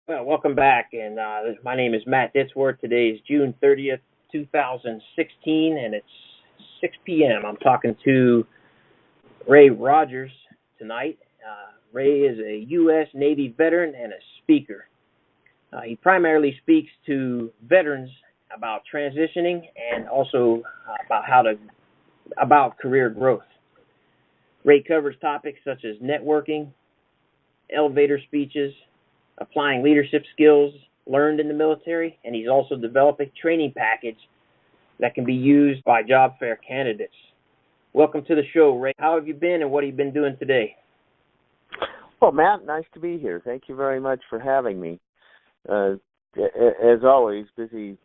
Well, welcome back, and my name is Matt Ditzworth. Today is June 30th, 2016, and it's 6 p.m. I'm talking to Ray Rogers tonight. Ray is a U.S. Navy veteran and a speaker. He primarily speaks to veterans about transitioning and also about career growth. Ray covers topics such as networking, elevator speeches, applying leadership skills learned in the military, and he's also developed a training package that can be used by job fair candidates. Welcome to the show, Ray. How have you been, and what have you been doing today? Well, Matt, nice to be here. Thank you very much for having me. As always, busy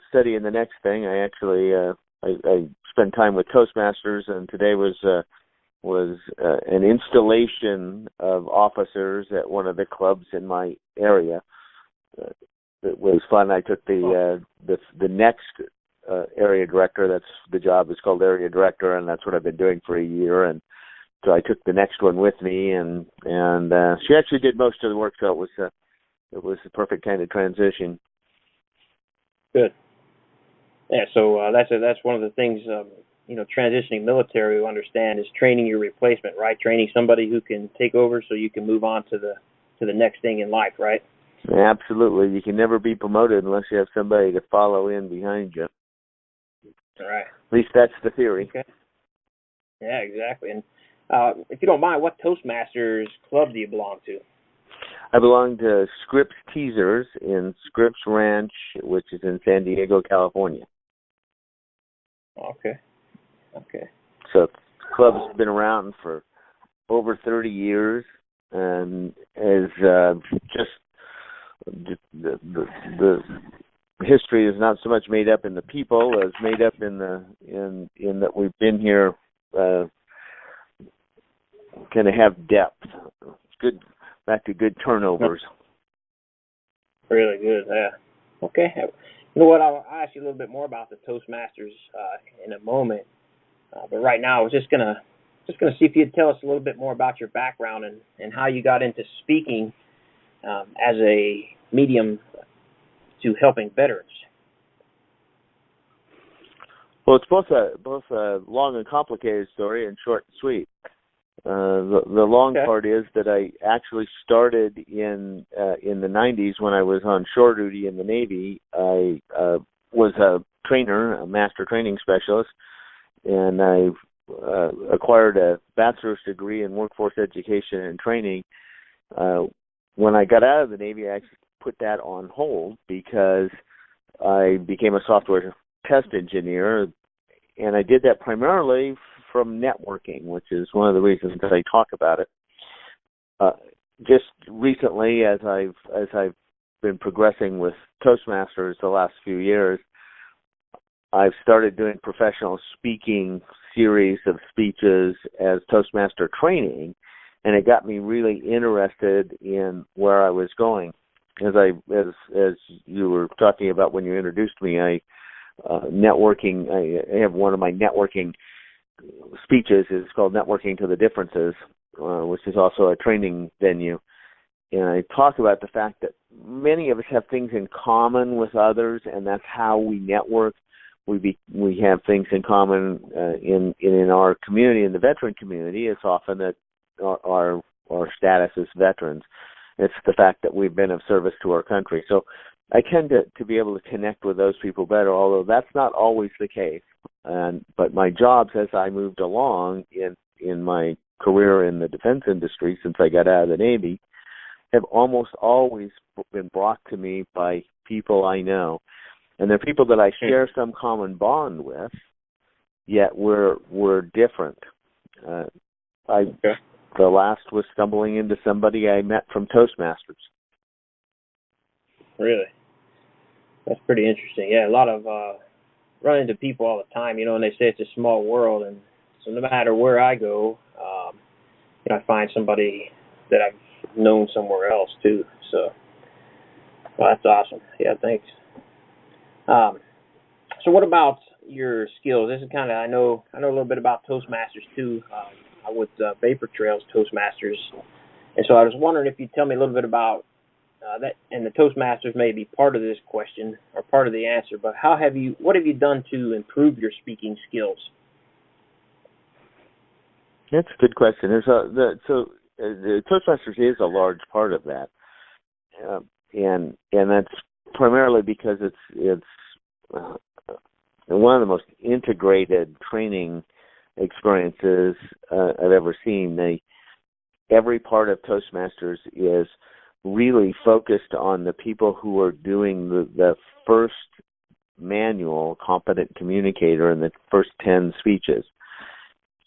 studying the next thing. I actually I spent time with Toastmasters, and today was an installation of officers at one of the clubs in my area. It was fun. I took the next area director. That's the job is called area director, and that's what I've been doing for a year. And so I took the next one with me, and she actually did most of the work. So it was the perfect kind of transition. Good. Yeah. So that's one of the things. Transitioning military, we understand, is training your replacement, right? Training somebody who can take over so you can move on to the next thing in life, right? Absolutely. You can never be promoted unless you have somebody to follow in behind you. All right. At least that's the theory. Okay. Yeah, exactly. And if you don't mind, what Toastmasters club do you belong to? I belong to Scripps Teasers in Scripps Ranch, which is in San Diego, California. Okay. So the club's been around for over 30 years, and is just the history is not so much made up in the people as made up in that we've been here, kind of have depth. It's good, back to good turnovers. Really good, yeah. Okay. You know what? I'll ask you a little bit more about the Toastmasters in a moment. But right now, I was just gonna see if you'd tell us a little bit more about your background and how you got into speaking as a medium to helping veterans. Well, it's both a long and complicated story and short and sweet. The long part is that I actually started in the 90s when I was on shore duty in the Navy. I was a trainer, a master training specialist, and I acquired a bachelor's degree in workforce education and training. When I got out of the Navy, I actually put that on hold because I became a software test engineer, and I did that primarily from networking, which is one of the reasons that I talk about it. Just recently, as I've been progressing with Toastmasters the last few years, I've started doing professional speaking series of speeches as Toastmaster training, and it got me really interested in where I was going. As you were talking about when you introduced me, I have one of my networking speeches is called Networking to the Differences, which is also a training venue. And I talk about the fact that many of us have things in common with others, and that's how we network. We have things in common in our community, in the veteran community. It's often that our status as veterans. It's the fact that we've been of service to our country. So I tend to be able to connect with those people better, although that's not always the case. But my jobs as I moved along in my career in the defense industry since I got out of the Navy have almost always been brought to me by people I know. And they're people that I share some common bond with, yet we're different. The last was stumbling into somebody I met from Toastmasters. Really? That's pretty interesting. Yeah, a lot of run into people all the time, and they say it's a small world, and so no matter where I go, I find somebody that I've known somewhere else too. So, well, that's awesome. Yeah, thanks. So what about your skills? This is kind of, I know a little bit about Toastmasters too. I with Vapor Trails Toastmasters, and so I was wondering if you'd tell me a little bit about and the Toastmasters may be part of this question or part of the answer, but what have you done to improve your speaking skills? That's a good question. The Toastmasters is a large part of that, and that's primarily because it's one of the most integrated training experiences I've ever seen. Every part of Toastmasters is really focused on the people who are doing the first manual, Competent Communicator, and the first 10 speeches.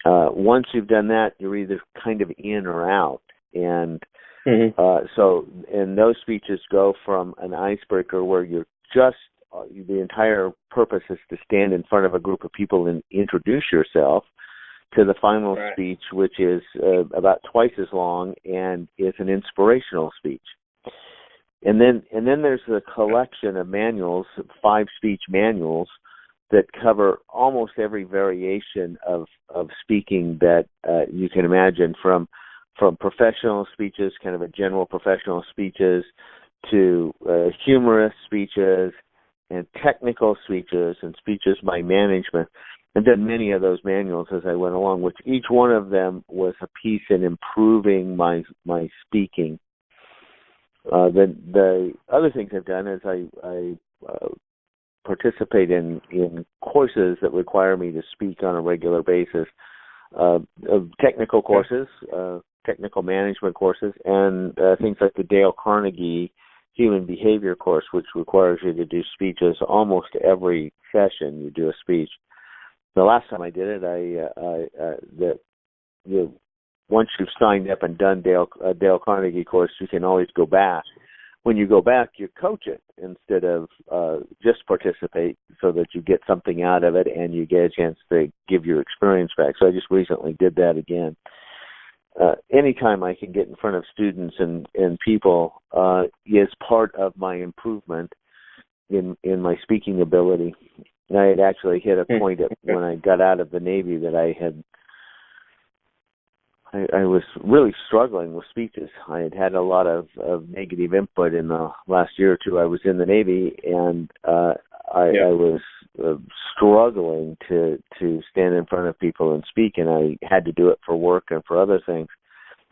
Once you've done that, you're either kind of in or out. And and those speeches go from an icebreaker where you're just, the entire purpose is to stand in front of a group of people and introduce yourself, to the final speech, which is about twice as long and is an inspirational speech. And then there's a collection of manuals, 5 speech manuals, that cover almost every variation of speaking that you can imagine, from professional speeches, kind of a general professional speeches, to humorous speeches and technical speeches and speeches by management. And done many of those manuals as I went along, which each one of them was a piece in improving my speaking. The other things I've done is I participate in courses that require me to speak on a regular basis, technical courses, technical management courses, and things like the Dale Carnegie Human Behavior course, which requires you to do speeches almost every session. You do a speech. The last time I did it, once you've signed up and done Dale Carnegie course, you can always go back. When you go back, you coach it instead of just participate, so that you get something out of it and you get a chance to give your experience back. So I just recently did that again. Anytime I can get in front of students and people is part of my improvement in my speaking ability. And I had actually hit a point when I got out of the Navy that I was really struggling with speeches. I had had a lot of negative input in the last year or two I was in the Navy, and I was struggling to stand in front of people and speak, and I had to do it for work and for other things.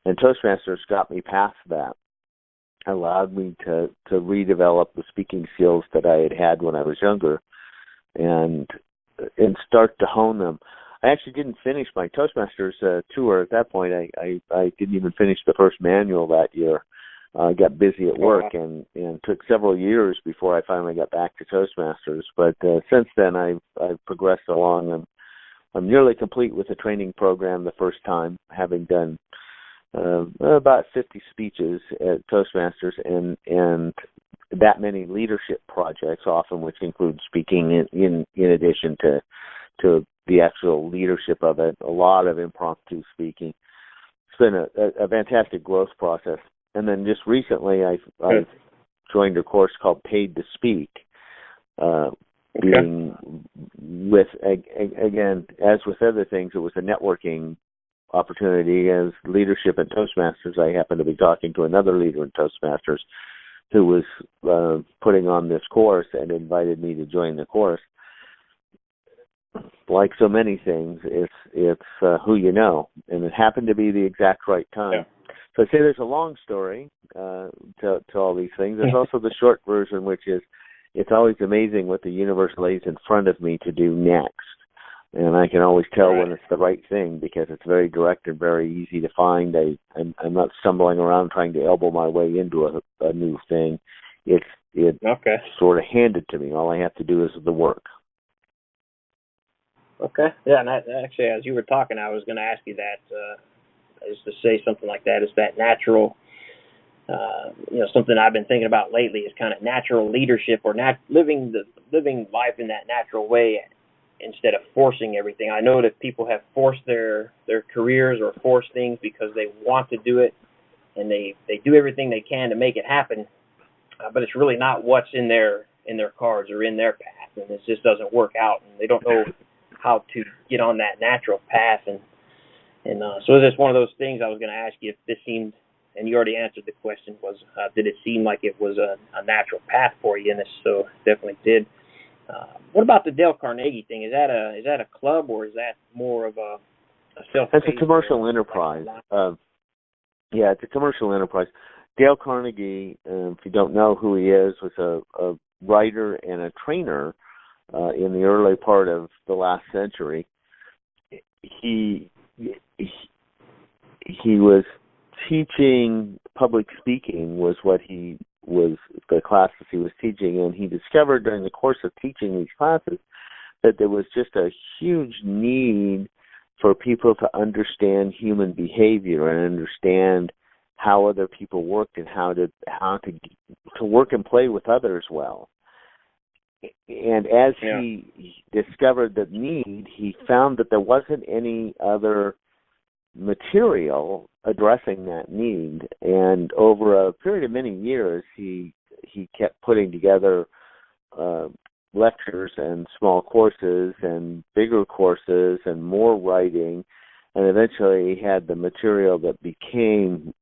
And Toastmasters got me past that, allowed me to redevelop the speaking skills that I had when I was younger, and start to hone them. I actually didn't finish my Toastmasters tour at that point. I didn't even finish the first manual that year. I got busy at work and took several years before I finally got back to Toastmasters. But since then, I've progressed along. I'm nearly complete with the training program the first time, having done about 50 speeches at Toastmasters and that many leadership projects, often which include speaking in addition to the actual leadership of it, a lot of impromptu speaking. It's been a fantastic growth process. And then just recently, I've joined a course called Paid to Speak, being with, again, as with other things, it was a networking opportunity. As leadership in Toastmasters, I happened to be talking to another leader in Toastmasters who was putting on this course and invited me to join the course. Like so many things, it's who you know, and it happened to be the exact right time. Yeah. So I'd say there's a long story to all these things. There's also the short version, which is it's always amazing what the universe lays in front of me to do next. And I can always tell when it's the right thing because it's very direct and very easy to find. I'm not stumbling around trying to elbow my way into a new thing. It's sort of handed to me. All I have to do is the work. Okay. Yeah, and actually, as you were talking, I was going to ask you that, is to say something like that. Is that natural, something I've been thinking about lately is kind of natural leadership or living life in that natural way instead of forcing everything. I know that people have forced their careers or forced things because they want to do it, and they do everything they can to make it happen, but it's really not what's in their cards or in their path, and it just doesn't work out, and they don't know how to get on that natural path, and so it's just one of those things. I was going to ask you if this seemed and you already answered the question, was did it seem like it was a natural path for you? And this so definitely did. What about the Dale Carnegie thing? Is that a club, or is that more of a self-paced? It's a commercial enterprise. Yeah, it's a commercial enterprise. Dale Carnegie, if you don't know who he is, was a writer and a trainer in the early part of the last century. He was teaching public speaking was what he was, the classes he was teaching, and he discovered during the course of teaching these classes that there was just a huge need for people to understand human behavior and understand how other people worked and how to work and play with others well. And as he discovered the need, he found that there wasn't any other material addressing that need. And over a period of many years, he kept putting together lectures and small courses and bigger courses and more writing, and eventually he had the material that became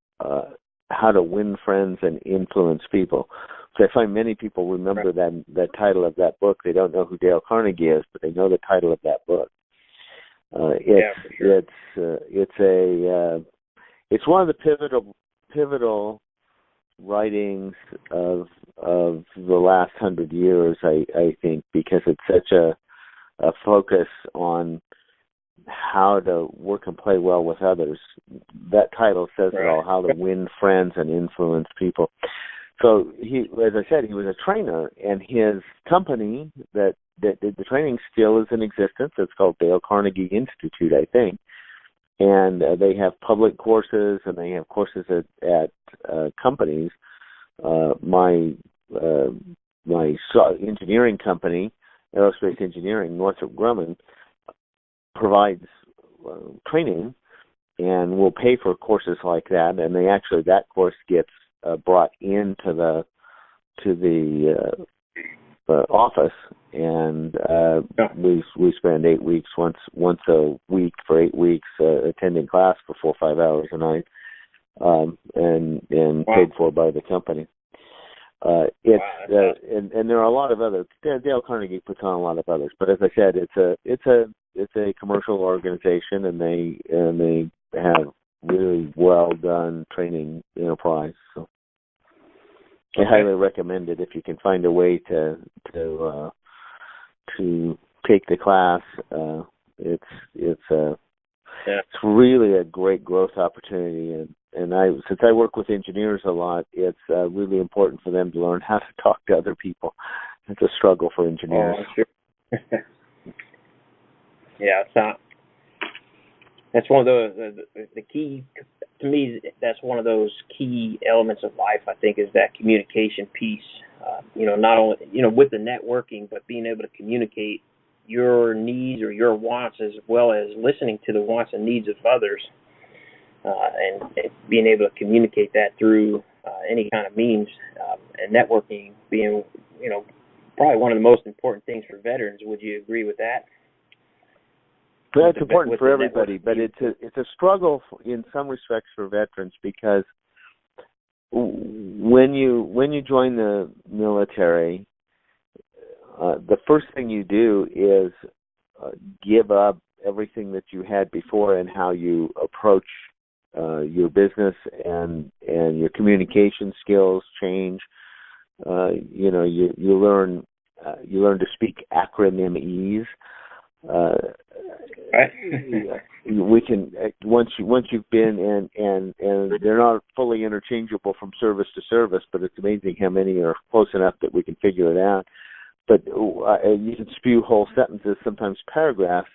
How to Win Friends and Influence People. So I find many people remember that title of that book. They don't know who Dale Carnegie is, but they know the title of that book. It's one of the pivotal writings of the last 100 years, I think, because it's such a focus on how to work and play well with others. That title says it all: How to Win Friends and Influence People. So he, as I said, he was a trainer, and his company that did the training still is in existence. It's called Dale Carnegie Institute, I think. And they have public courses, and they have courses at companies. My engineering company, Aerospace Engineering, Northrop Grumman, provides training and will pay for courses like that. And that course gets brought into the office, and we spend 8 weeks once a week for 8 weeks attending class for 4 or 5 hours a night, and paid for by the company. And there are a lot of others. Dale Carnegie puts on a lot of others, but as I said, it's a commercial organization, and they have really well done training enterprise. So I highly recommend it if you can find a way to take the class. It's really a great growth opportunity, and since I work with engineers a lot, it's really important for them to learn how to talk to other people. It's a struggle for engineers. Oh, sure. That's one of the key, to me, that's one of those key elements of life, I think, is that communication piece. Not only, with the networking, but being able to communicate your needs or your wants, as well as listening to the wants and needs of others, and being able to communicate that through any kind of means, and networking being, probably one of the most important things for veterans. Would you agree with that? Well, it's important for everybody, but it's a struggle in some respects for veterans, because when you join the military, the first thing you do is give up everything that you had before and how you approach your business, and your communication skills change. You learn to speak acronym-ese. We can once you've been and they're not fully interchangeable from service to service, but it's amazing how many are close enough that we can figure it out. But you can spew whole sentences, sometimes paragraphs,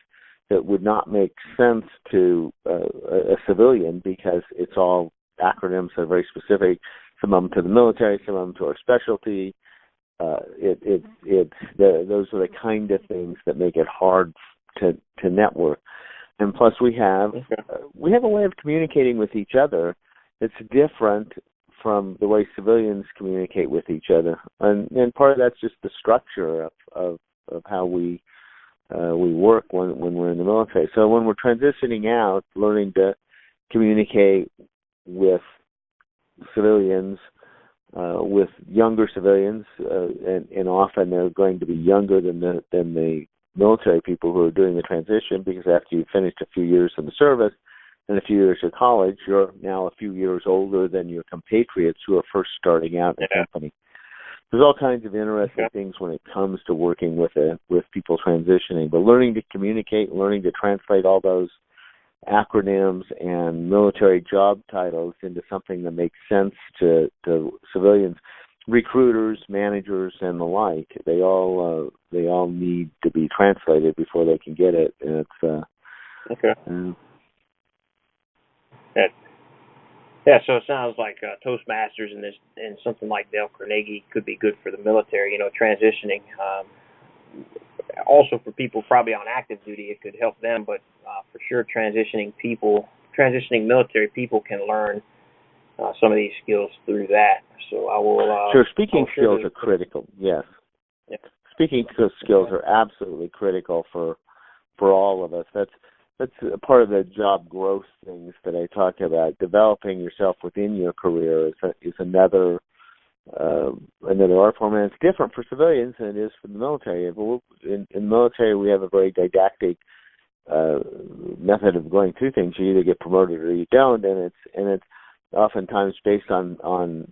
that would not make sense to a civilian, because it's all acronyms that are very specific. Some of them to the military, some of them to our specialty. Those are the kind of things that make it hard to network. And plus, we have a way of communicating with each other that's different from the way civilians communicate with each other, and part of that's just the structure of how we work when we're in the military. So when we're transitioning out, learning to communicate with civilians with younger civilians, and often they're going to be younger than the military people who are doing the transition, because after you've finished a few years in the service and a few years of college, you're now a few years older than your compatriots who are first starting out in the company. There's all kinds of interesting things when it comes to working with people transitioning, but learning to communicate, learning to translate all those acronyms and military job titles into something that makes sense to civilians, recruiters, managers, and the like. They all need to be translated before they can get it. And it's so it sounds like Toastmasters and something like Dale Carnegie could be good for the military. Transitioning. Also for people probably on active duty, it could help them. But for sure, transitioning military people can learn some of these skills through that. So I will. Sure, speaking skills are critical. Yes. Yeah. Speaking skills are absolutely critical for all of us. That's a part of the job growth things that I talk about. Developing yourself within your career is another art form, and it's different for civilians than it is for the military. In the military, we have a very didactic method of going through things. You either get promoted or you don't, and it's oftentimes based on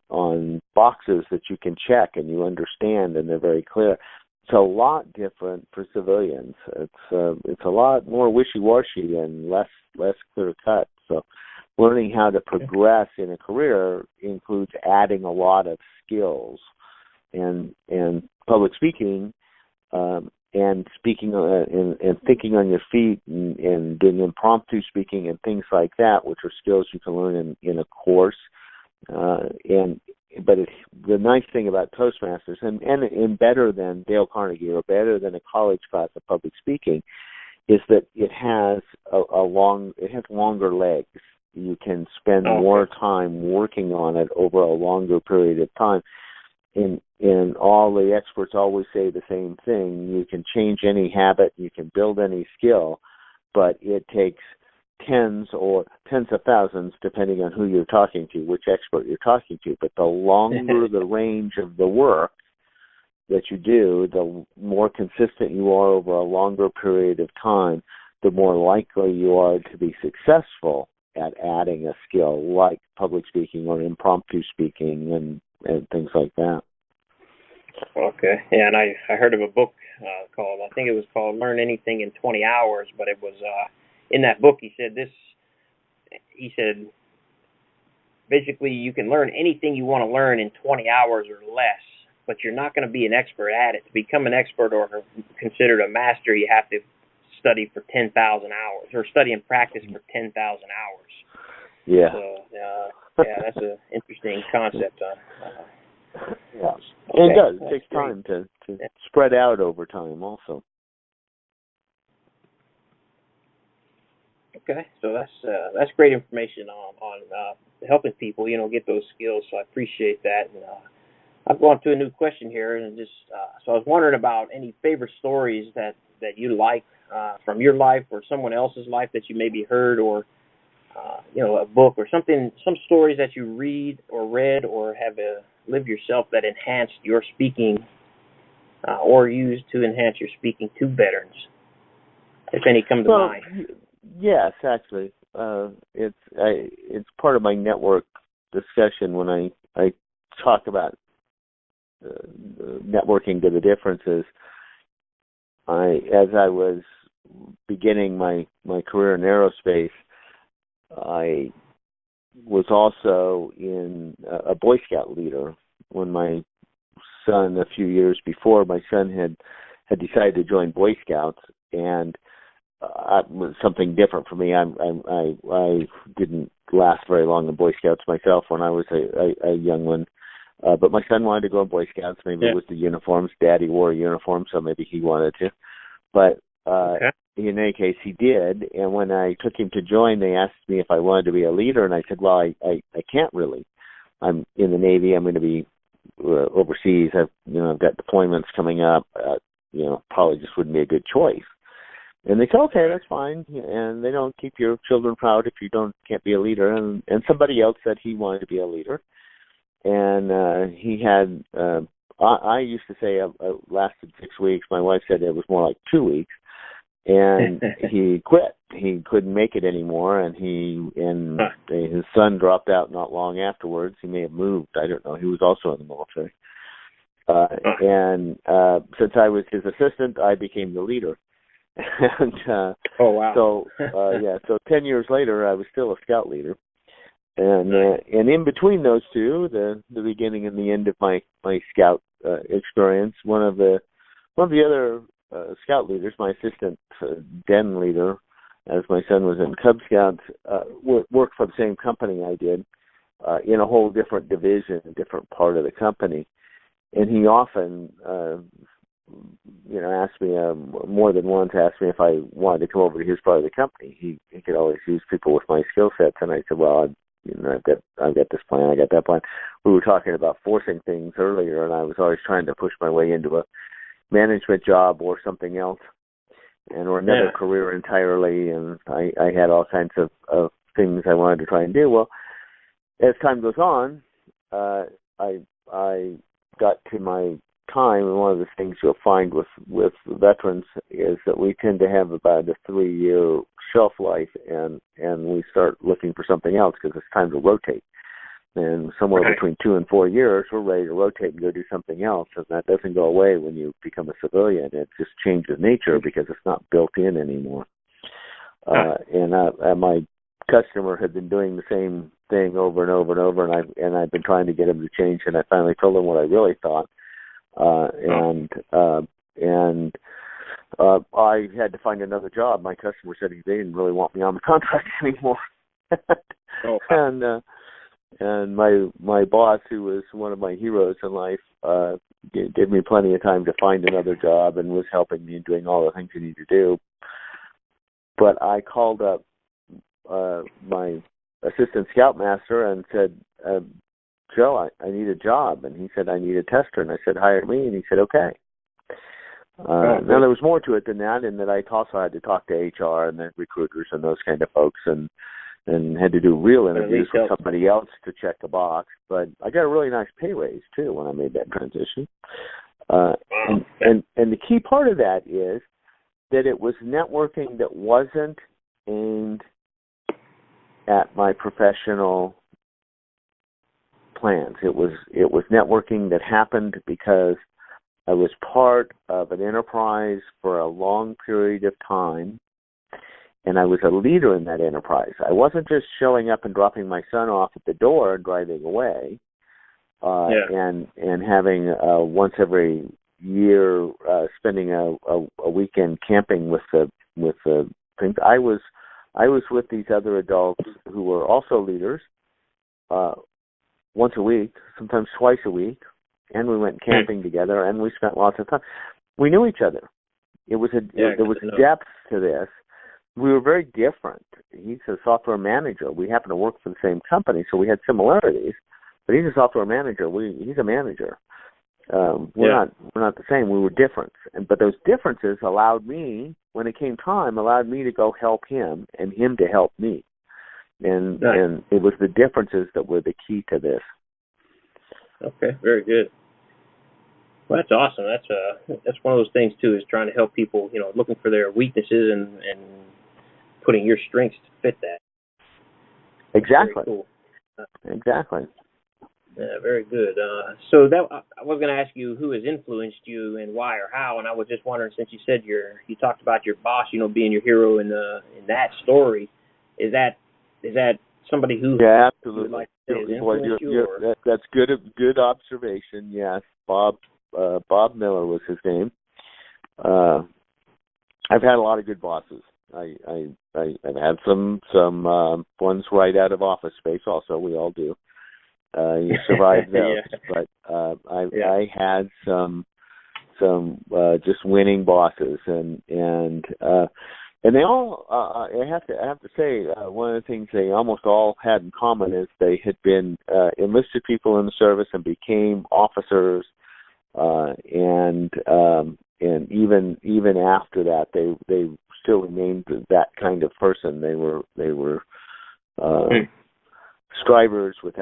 boxes that you can check and you understand, and they're very clear. It's a lot different for civilians. It's a lot more wishy-washy and less clear-cut. So learning how to progress in a career includes adding a lot of skills, and public speaking, and speaking and thinking on your feet, and doing impromptu speaking and things like that, which are skills you can learn in a course. But the nice thing about Toastmasters, and better than Dale Carnegie or better than a college class of public speaking, is that it has longer legs. You can spend more time working on it over a longer period of time. And all the experts always say the same thing: you can change any habit, you can build any skill, but it takes tens of thousands, depending on who you're talking to, which expert you're talking to. But the longer the range of the work that you do, the more consistent you are over a longer period of time, the more likely you are to be successful at adding a skill like public speaking or impromptu speaking and things like that. Okay. Yeah, and I heard of a book called, I think it was called Learn Anything in 20 Hours, but it was in that book he said basically you can learn anything you want to learn in 20 hours or less, but you're not going to be an expert at it. To become an expert or considered a master, you have to study for 10,000 hours, or study and practice for 10,000 hours. Yeah. So, that's an interesting concept. Yeah. And it does. It takes time to spread out over time also. Okay, so that's great information on helping people, get those skills. So I appreciate that. And I've gone to a new question here, and so I was wondering about any favorite stories that you like from your life or someone else's life that you maybe heard, or a book or something, some stories that you read or read or have lived yourself that enhanced your speaking or used to enhance your speaking to veterans, if any come to mind. Yes, actually, it's part of my network discussion when I talk about networking to the differences. As I was beginning my career in aerospace, I was also in a Boy Scout leader. When my son, a few years before, my son had decided to join Boy Scouts, and it was something different for me. I didn't last very long in Boy Scouts myself when I was a young one, but my son wanted to go in Boy Scouts. Maybe it was the uniforms. Daddy wore a uniform, so maybe he wanted to. But in any case, he did. And when I took him to join, they asked me if I wanted to be a leader, and I said, well, I can't really. I'm in the Navy. I'm going to be overseas. I've got deployments coming up. Probably just wouldn't be a good choice. And they said, okay, that's fine. And they don't keep your children proud if you can't be a leader. And somebody else said he wanted to be a leader. and he had. I used to say it lasted 6 weeks. My wife said it was more like 2 weeks, and he quit. He couldn't make it anymore, and his son dropped out not long afterwards. He may have moved. I don't know. He was also in the military. And since I was his assistant, I became the leader. And oh wow! So 10 years later, I was still a scout leader. And in between those two, the beginning and the end of my scout experience, one of the other scout leaders, my assistant den leader, as my son was in Cub Scouts, worked for the same company I did, in a whole different division, a different part of the company. And he often, asked me more than once, asked me if I wanted to come over to his part of the company. He could always use people with my skill sets, and I said, well, I've got this plan, I got that plan. We were talking about forcing things earlier, and I was always trying to push my way into a management job or something else, or another career entirely. And I had all kinds of things I wanted to try and do. Well, as time goes on, I got to my time, and one of the things you'll find with veterans is that we tend to have about a 3-year shelf life, and we start looking for something else because it's time to rotate. And somewhere between 2 and 4 years, we're ready to rotate and go do something else, and that doesn't go away when you become a civilian. It just changes nature because it's not built in anymore. And my customer had been doing the same thing over and over and over, and I've been trying to get him to change, and I finally told him what I really thought. I had to find another job. My customer said they didn't really want me on the contract anymore. And my boss, who was one of my heroes in life, gave me plenty of time to find another job and was helping me in doing all the things you need to do. But I called up my assistant scoutmaster and said, Joe, I need a job. And he said, I need a tester. And I said, hire me. And he said, okay. Now, there was more to it than that, in that I also had to talk to HR and the recruiters and those kind of folks, and had to do real interviews with somebody else to check the box. But I got a really nice pay raise, too, when I made that transition. And the key part of that is that it was networking that wasn't aimed at my professional plans. It was networking that happened because I was part of an enterprise for a long period of time, and I was a leader in that enterprise. I wasn't just showing up and dropping my son off at the door and driving away, and having once every year spending a weekend camping with the things. I was with these other adults who were also leaders once a week, sometimes twice a week, and we went camping together, and we spent lots of time. We knew each other. There was depth to this. We were very different. He's a software manager. We happen to work for the same company, so we had similarities. But he's a software manager. He's a manager. We're not the same. We were different. But those differences allowed me, when it came time, to go help him and him to help me. And it was the differences that were the key to this. Okay, very good. Well, that's awesome. That's one of those things too, is trying to help people, looking for their weaknesses and putting your strengths to fit that. Exactly. Very cool. Exactly. Yeah, very good. So that I was going to ask you who has influenced you and why or how, and I was just wondering, since you said you talked about your boss, being your hero in that story, is that somebody who? Yeah, absolutely. Like you, that's good observation. Yes, Bob Miller was his name. I've had a lot of good bosses. I've had some ones right out of Office Space. Also, we all do. You survive those, but I had some just winning bosses, and they all. I have to say, one of the things they almost all had in common is they had been enlisted people in the service and became officers, and even after that, they still remained that kind of person. They were strivers with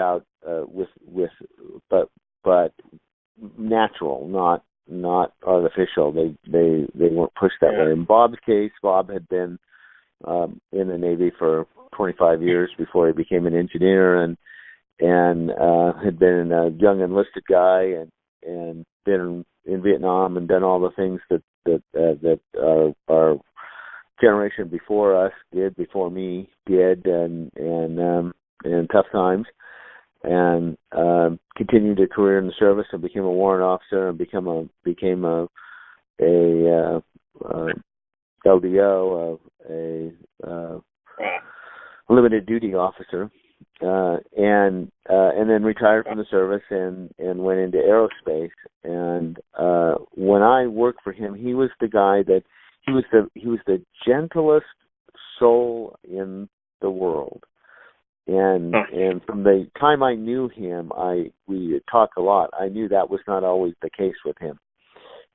but natural, not artificial. They weren't pushed that way. In Bob's case, Bob had been in the Navy for 25 years before he became an engineer, and had been a young enlisted guy, and been in Vietnam and done all the things that our generation before us did, before me did, and tough times, and continued a career in the service and became a warrant officer and became a LDO, a limited duty officer, and then retired from the service and went into aerospace. And when I worked for him, he was the guy that he was the gentlest soul in the world. And from the time I knew him, we talked a lot. I knew that was not always the case with him.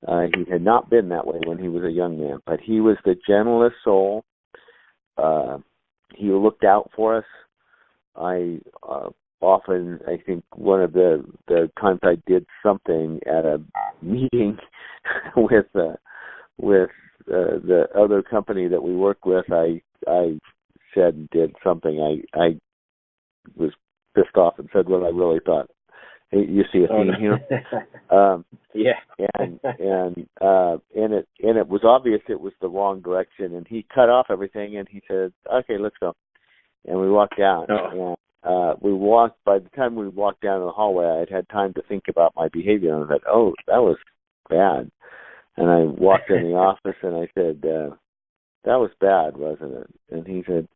He had not been that way when he was a young man, but he was the gentlest soul. He looked out for us. I think one of the times I did something at a meeting with the other company that we work with, I said and did something. I was pissed off and said what I really thought. Hey, you see a theme here? And it was obvious it was the wrong direction, and he cut off everything and he said, "Okay, let's go." And we walked out. And by the time we walked down the hallway, I had time to think about my behavior, and I thought, "Oh, that was bad." And I walked in the office and I said, "That was bad, wasn't it?" And he said,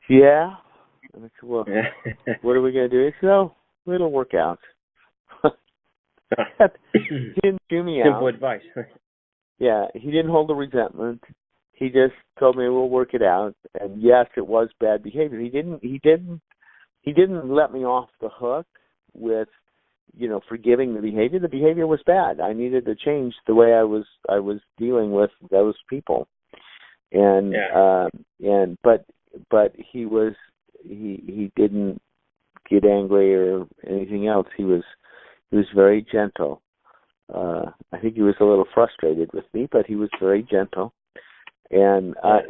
"Yeah." And I said, "Well, what are we going to do?" He said, "Oh, it'll work out." He didn't chew me out. Simple advice. Yeah, he didn't hold a resentment. He just told me we'll work it out. And yes, it was bad behavior. He didn't let me off the hook with, forgiving the behavior. The behavior was bad. I needed to change the way I was dealing with those people. And but he didn't get angry or anything else. He was very gentle. I think he was a little frustrated with me, but he was very gentle. And I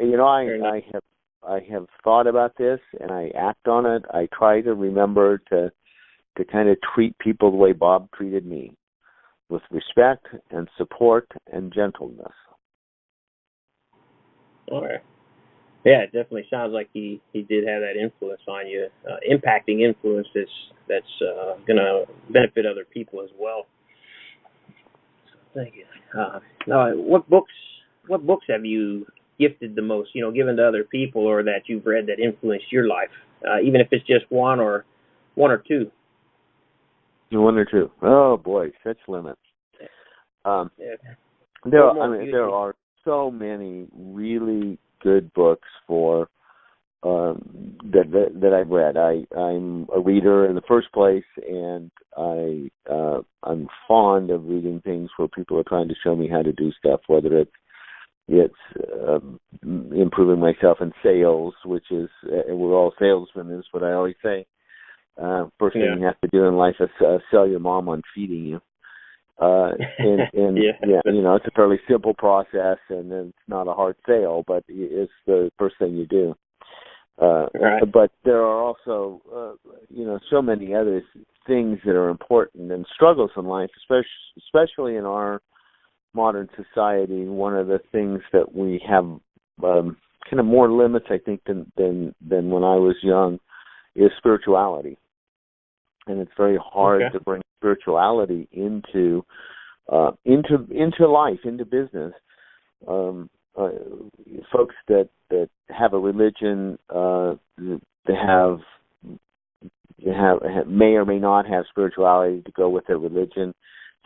have thought about this and I act on it. I try to remember to kind of treat people the way Bob treated me, with respect and support and gentleness. All right. Yeah, it definitely sounds like he did have that influence on you, impacting influence that's going to benefit other people as well. So, thank you. Now, what books have you gifted the most, given to other people, or that you've read that influenced your life, even if it's just one or two? One or two. Oh boy, such limits. There are so many really good books for that I've read. I'm a reader in the first place, and I'm fond of reading things where people are trying to show me how to do stuff, whether it's improving myself in sales, which is we're all salesmen, is what I always say. First thing you have to do in life is sell your mom on feeding you. It's a fairly simple process, and it's not a hard sale, but it's the first thing you do. Right. But there are also, so many other things that are important and struggles in life, especially in our modern society. One of the things that we have kind of more limits, I think, than when I was young, is spirituality. And it's very hard to bring spirituality into life, into business. Folks that have a religion, they may or may not have spirituality to go with their religion.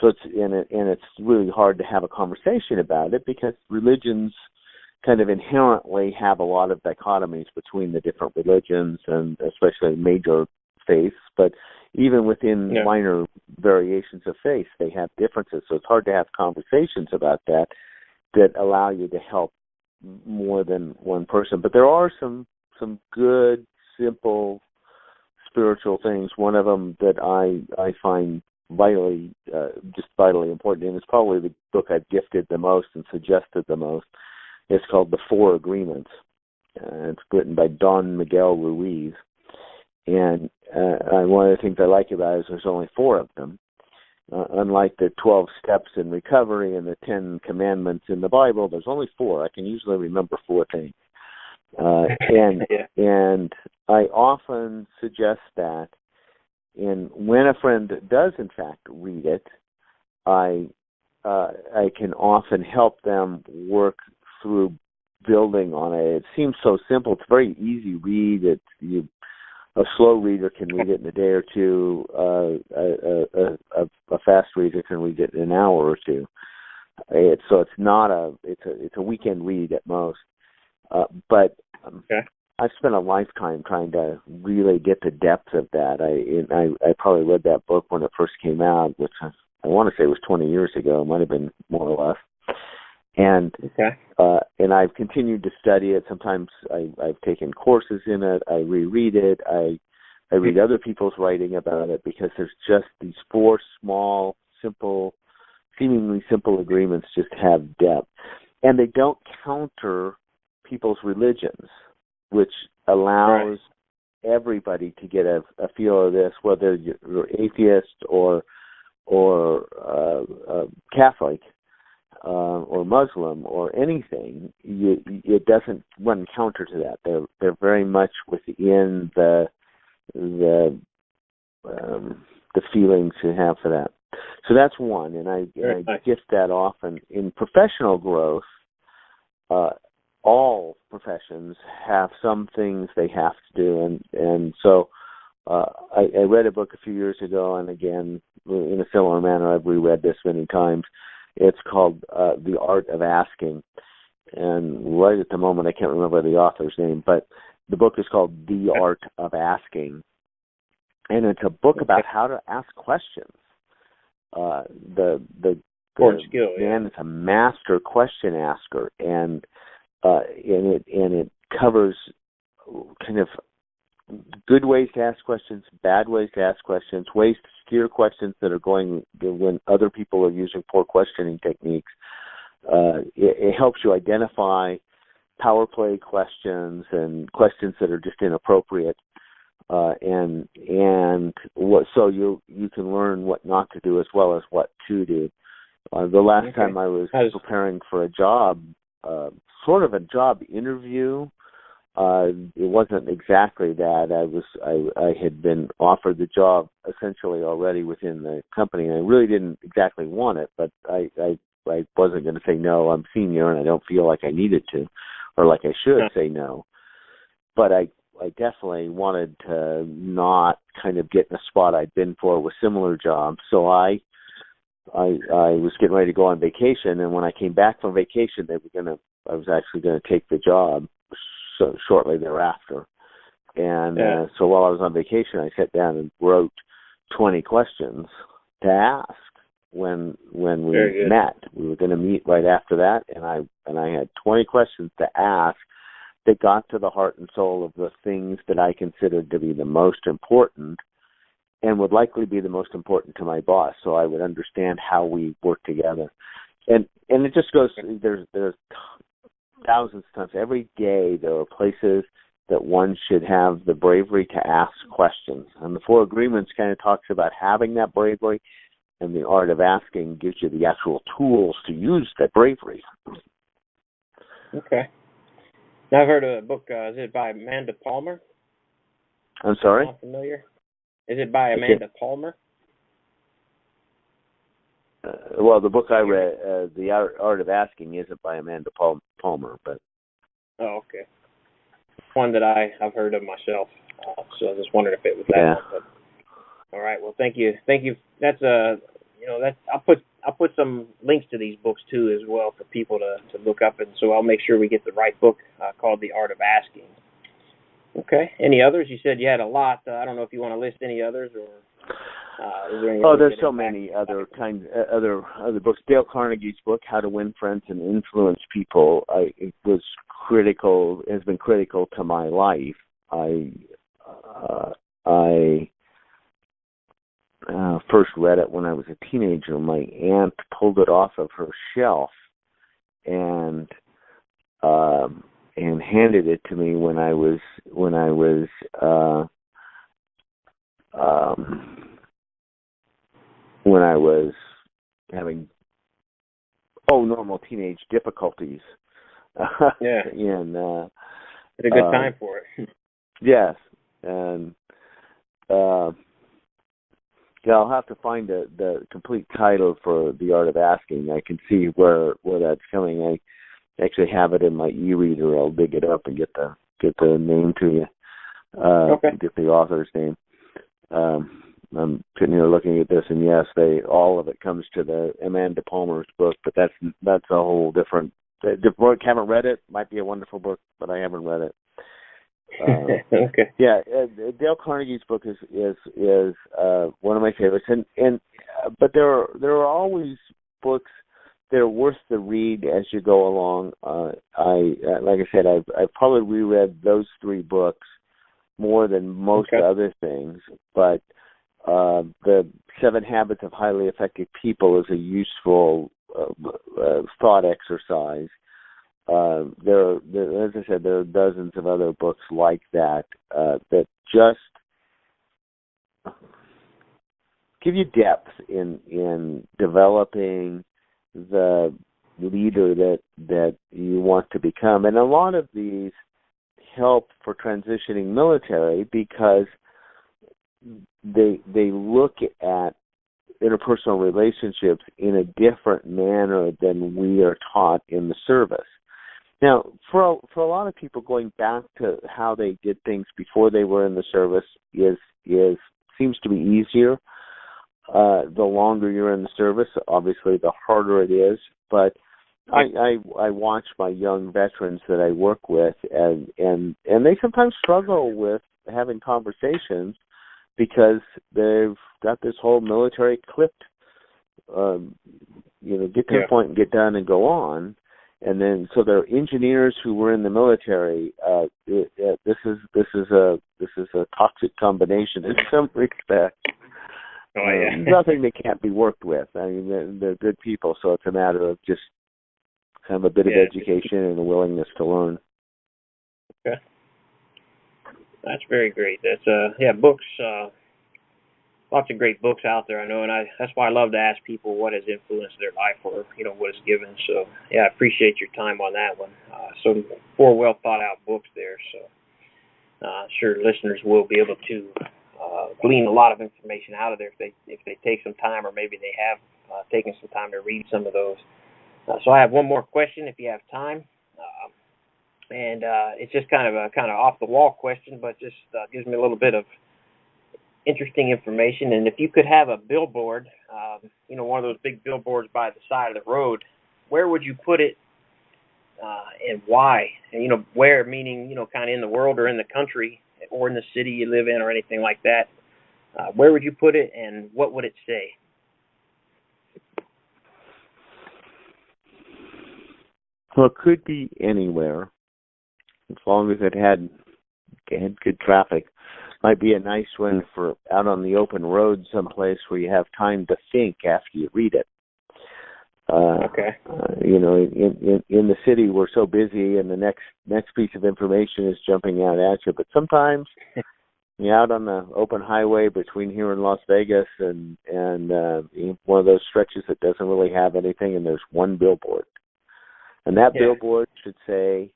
So it's really hard to have a conversation about it, because religions kind of inherently have a lot of dichotomies between the different religions, and especially major faiths. But even within minor variations of faith, they have differences. So it's hard to have conversations about that allow you to help more than one person. But there are some good, simple spiritual things. One of them that I find just vitally important, and it's probably the book I've gifted the most and suggested the most. It's called The Four Agreements. It's written by Don Miguel Ruiz. And one of the things I like about it is there's only 4 of them. Unlike the 12 steps in recovery and the 10 commandments in the Bible, there's only 4. I can usually remember 4 things. And I often suggest that. And when a friend does, in fact, read it, I can often help them work through building on it. It seems so simple. It's a very easy read. A slow reader can read it in a day or two. A fast reader can read it in an hour or two. It's a weekend read at most. But I've spent a lifetime trying to really get the depth of that. I probably read that book when it first came out, which I want to say was 20 years ago. It might have been more or less. And I've continued to study it. Sometimes I've taken courses in it. I reread it. I read other people's writing about it, because there's just these 4 small, simple, seemingly simple agreements just have depth. And they don't counter people's religions, which allows everybody to get a feel of this, whether you're atheist or Catholic. Or Muslim or anything, it doesn't run counter to that. They're very much within the feelings you have for that. So that's one, and I gift that often. In professional growth, all professions have some things they have to do, and so I read a book a few years ago, and again, in a similar manner, I've reread this many times. It's called The Art of Asking. And right at the moment, I can't remember the author's name, but the book is called The Art of Asking. And it's a book about how to ask questions. The man is a master question asker, and it covers kind of good ways to ask questions, bad ways to ask questions, ways to steer questions that are going when other people are using poor questioning techniques. It helps you identify power play questions and questions that are just inappropriate, and so you can learn what not to do as well as what to do. The last time I was preparing for a job, sort of a job interview. It wasn't exactly that. I had been offered the job essentially already within the company, and I really didn't exactly want it, but I wasn't going to say no. I'm senior, and I don't feel like I needed to, or like I should say no. But I definitely wanted to not kind of get in a spot I'd been for with similar jobs. So I was getting ready to go on vacation, and when I came back from vacation, I was actually going to take the job. So shortly thereafter, and so while I was on vacation, I sat down and wrote 20 questions to ask when we met. We were going to meet right after that, and I had 20 questions to ask that got to the heart and soul of the things that I considered to be the most important, and would likely be the most important to my boss, so I would understand how we work together. And it just goes. There's thousands of times every day there are places that one should have the bravery to ask questions. And the Four Agreements kind of talks about having that bravery, and the Art of Asking gives you the actual tools to use that bravery. Okay. Now I've heard of a book, is it by Amanda Palmer? I'm sorry? Not familiar. Is it by Amanda Palmer? Well, the book I read, The Art of Asking, isn't by Amanda Palmer, but... Oh, okay. One that I've heard of myself, so I was just wondering if it was that one. But, all right, well, thank you. That's I'll put some links to these books too as well for people to look up, and so I'll make sure we get the right book called The Art of Asking. Okay. Any others? You said you had a lot. I don't know if you want to list any others or. There's so many other books. Dale Carnegie's book, How to Win Friends and Influence People, it has been critical to my life. I first read it when I was a teenager. My aunt pulled it off of her shelf and handed it to me when I was having normal teenage difficulties. Yeah. And it's a good time for it. Yes, and yeah, I'll have to find the complete title for The Art of Asking. I can see where that's coming. I actually have it in my e-reader. I'll dig it up and get the name to you. Okay. Get the author's name. I'm sitting here looking at this, and yes, all of it comes to the Amanda Palmer's book, but that's a whole different. Book. Haven't read it. Might be a wonderful book, but I haven't read it. Okay. Yeah, Dale Carnegie's book is one of my favorites, and but there are always books that are worth the read as you go along. Like I said, I've probably reread those three books more than most other things, but the 7 Habits of Highly Effective People is a useful thought exercise. As I said, there are dozens of other books like that that just give you depth in developing the leader that you want to become. And a lot of these help for transitioning military because they look at interpersonal relationships in a different manner than we are taught in the service. Now, for a lot of people, going back to how they did things before they were in the service seems to be easier. The longer you're in the service, obviously, the harder it is. But I watch my young veterans that I work with, and they sometimes struggle with having conversations because they've got this whole military clipped, get to the point and get done and go on. And then, so they're engineers who were in the military. This is a toxic combination in some respects. Oh yeah. Nothing that can't be worked with. I mean, they're good people, so it's a matter of just kind of a bit of education and a willingness to learn. Okay, that's very great. That's books. Lots of great books out there, I know, and that's why I love to ask people what has influenced their life or, what is given. So, yeah, I appreciate your time on that one. So 4 well thought out books there. So, sure listeners will be able to glean a lot of information out of there if they take some time, or maybe they have taken some time to read some of those. So I have one more question if you have time. And it's just kind of off the wall question, but just gives me a little bit of interesting information. And if you could have a billboard, one of those big billboards by the side of the road, where would you put it and why? And, where, meaning, kind of in the world or in the country or in the city you live in or anything like that. Where would you put it and what would it say? Well, it could be anywhere as long as it had good traffic. Might be a nice one for out on the open road someplace where you have time to think after you read it. Okay. In the city we're so busy, and the next piece of information is jumping out at you. But sometimes you're out on the open highway between here and Las Vegas, and one of those stretches that doesn't really have anything, and there's one billboard, and that billboard should say,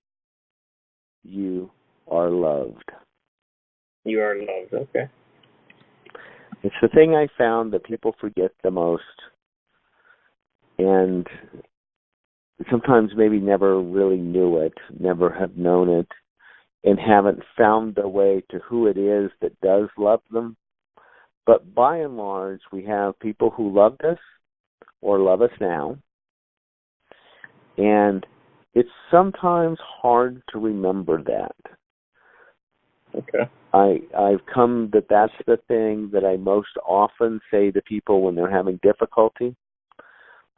"You are loved." You are loved. Okay. It's the thing I found that people forget the most, and sometimes maybe never really knew it, never have known it, and haven't found the way to who it is that does love them. But by and large, we have people who loved us or love us now, and it's sometimes hard to remember that. Okay. I've come that that's the thing that I most often say to people when they're having difficulty,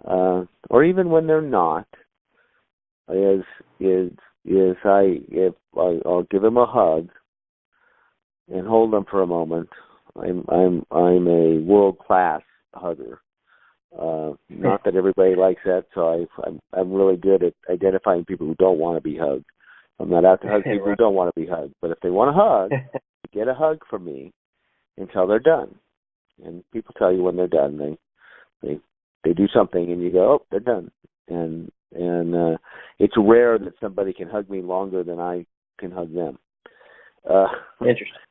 or even when they're not, I'll give them a hug, and hold them for a moment. I'm a world-class hugger. Not that everybody likes that, so I'm really good at identifying people who don't want to be hugged. I'm not out to hug people who don't want to be hugged, but if they want to hug, get a hug from me until they're done. And people tell you when they're done. They do something, and you go, oh, they're done. And it's rare that somebody can hug me longer than I can hug them. Interesting.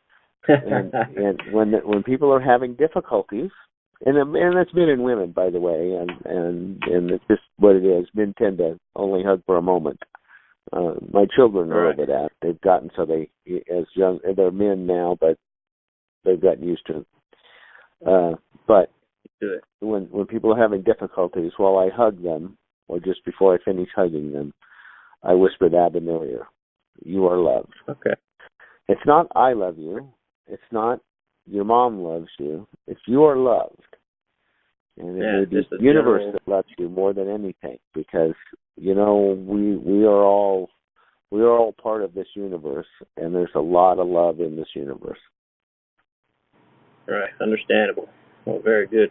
and when people are having difficulties, and that's men and women, by the way, and it's just what it is. Men tend to only hug for a moment. My children are over that. They've gotten so they're men now, but they've gotten used to it. But when people are having difficulties, while I hug them, or just before I finish hugging them, I whisper that in their ear. You are loved. Okay. It's not I love you. It's not your mom loves you. It's you are loved. And it may be the universe that loves you more than anything, because we are all part of this universe, and there's a lot of love in this universe. Right. Understandable. Well, very good.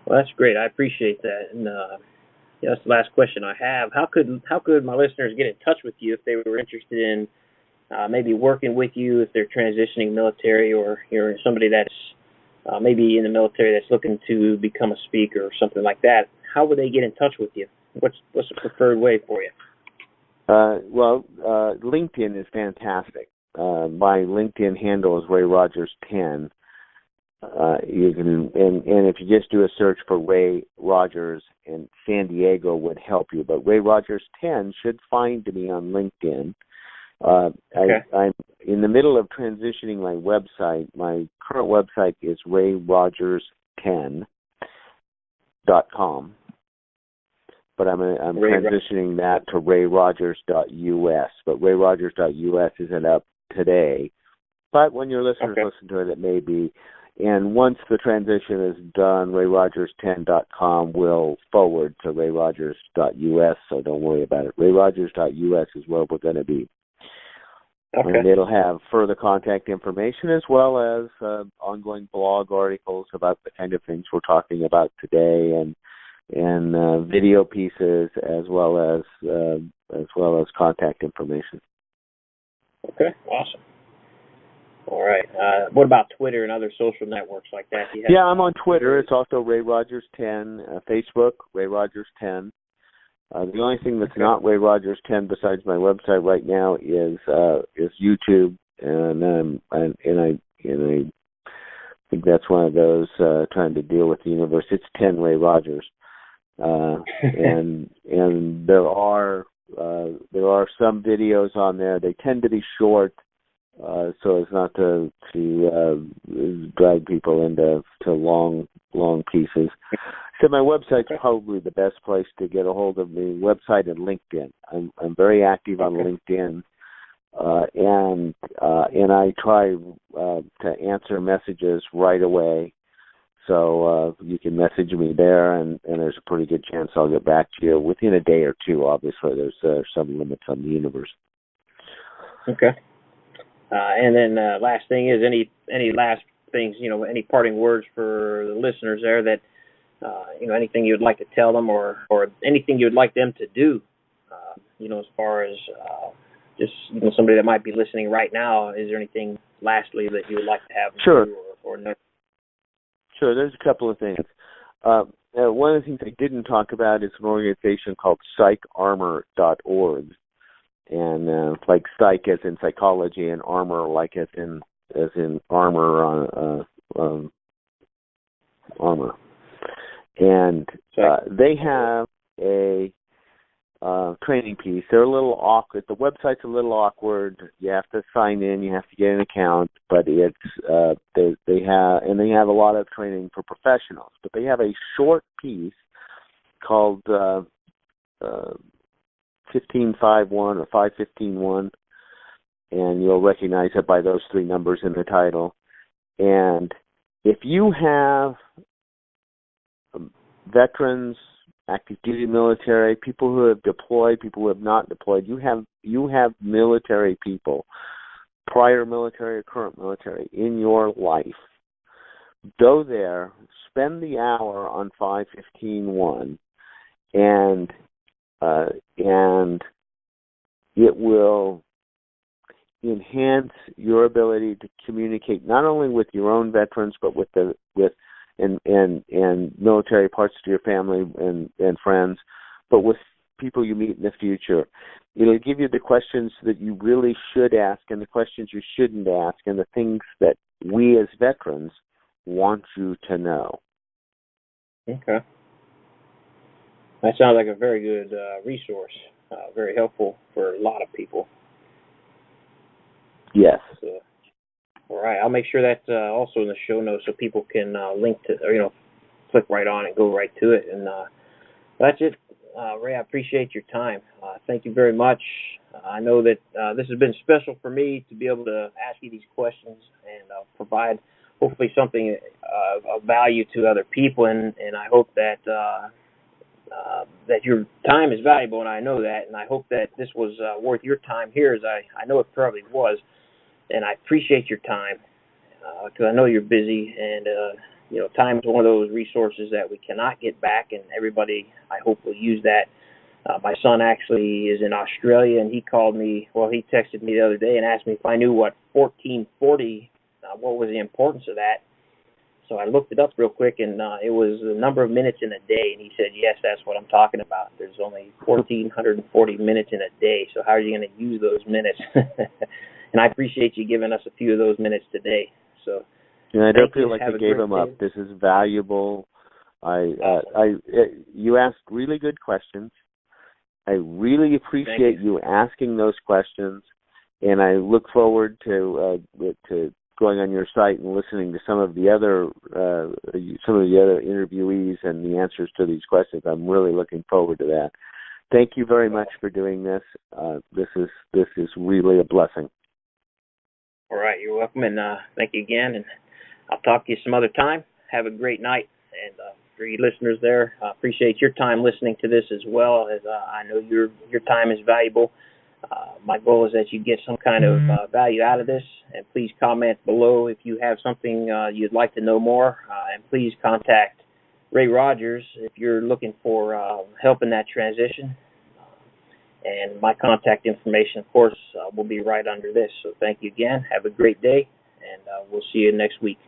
Well, that's great. I appreciate that. And that's the last question I have. How could my listeners get in touch with you if they were interested in maybe working with you if they're transitioning military, or you're somebody that's maybe in the military that's looking to become a speaker or something like that? How would they get in touch with you? What's the preferred way for you? LinkedIn is fantastic. My LinkedIn handle is Ray Rogers 10. You can, and if you just do a search for Ray Rogers, and San Diego would help you, but Ray Rogers 10 should find me on LinkedIn. I'm in the middle of transitioning my website. My current website is rayrogers10.com, but I'm transitioning that to rayrogers.us. But rayrogers.us isn't up today. But when your listeners listen to it, it may be. And once the transition is done, rayrogers10.com will forward to rayrogers.us, so don't worry about it. Rayrogers.us is where we're going to be. Okay. And it'll have further contact information, as well as ongoing blog articles about the kind of things we're talking about today, and video pieces, as well as contact information. Okay, awesome. All right. What about Twitter and other social networks like that? I'm on Twitter. It's also Ray Rogers 10. Facebook, Ray Rogers 10. The only thing that's not Ray Rogers 10 besides my website right now is YouTube, and I think that's one of those trying to deal with the universe. It's 10 Ray Rogers, and there are some videos on there. They tend to be short, so as not to drag people into long pieces. So my website's probably the best place to get a hold of me. Website and LinkedIn. I'm very active on LinkedIn, and I try to answer messages right away. So you can message me there, and there's a pretty good chance I'll get back to you within a day or two. Obviously, there's some limits on the universe. Okay. And then last thing is any last things, any parting words for the listeners there that. Anything you'd like to tell them, or anything you'd like them to do, as far as just somebody that might be listening right now. Is there anything lastly that you would like to have them do or know? Sure, there's a couple of things. One of the things I didn't talk about is an organization called psycharmor.org, and like psych as in psychology, and armor like as in armor armor. And they have a training piece. They're a little awkward. The website's a little awkward. You have to sign in. You have to get an account. But it's they have a lot of training for professionals. But they have a short piece called 1551 or 5151, and you'll recognize it by those three numbers in the title. And if you have veterans, active duty military, people who have deployed, people who have not deployed, you have military people prior military or current military in your life, go there, spend the hour on 515.1, and it will enhance your ability to communicate not only with your own veterans, but with military parts to your family and friends, but with people you meet in the future. It'll give you the questions that you really should ask and the questions you shouldn't ask and the things that we as veterans want you to know. Okay. That sounds like a very good resource, very helpful for a lot of people. Yes. So, all right. I'll make sure that's also in the show notes so people can link to, or, click right on and go right to it. And that's it. Ray, I appreciate your time. Thank you very much. I know that this has been special for me to be able to ask you these questions and provide hopefully something of value to other people. And I hope that that your time is valuable, and I know that. And I hope that this was worth your time here, as I know it probably was. And I appreciate your time because I know you're busy, and time is one of those resources that we cannot get back, and everybody, I hope, will use that. My son actually is in Australia, and he called me, he texted me the other day and asked me if I knew what 1440, what was the importance of that. So I looked it up real quick, and it was the number of minutes in a day, and he said, yes, that's what I'm talking about. There's only 1,440 minutes in a day, so how are you going to use those minutes? And I appreciate you giving us a few of those minutes today. So, and I don't feel like I gave them up. This is valuable. You asked really good questions. I really appreciate you asking those questions, and I look forward to going on your site and listening to some of the other interviewees and the answers to these questions. I'm really looking forward to that. Thank you very much for doing this. This is really a blessing. All right, you're welcome, and thank you again. And I'll talk to you some other time. Have a great night, and for you listeners there, I appreciate your time listening to this as well, as I know your time is valuable. My goal is that you get some kind of value out of this, and please comment below if you have something you'd like to know more, and please contact Ray Rogers if you're looking for help in that transition. And my contact information, of course, will be right under this. So thank you again. Have a great day, and we'll see you next week.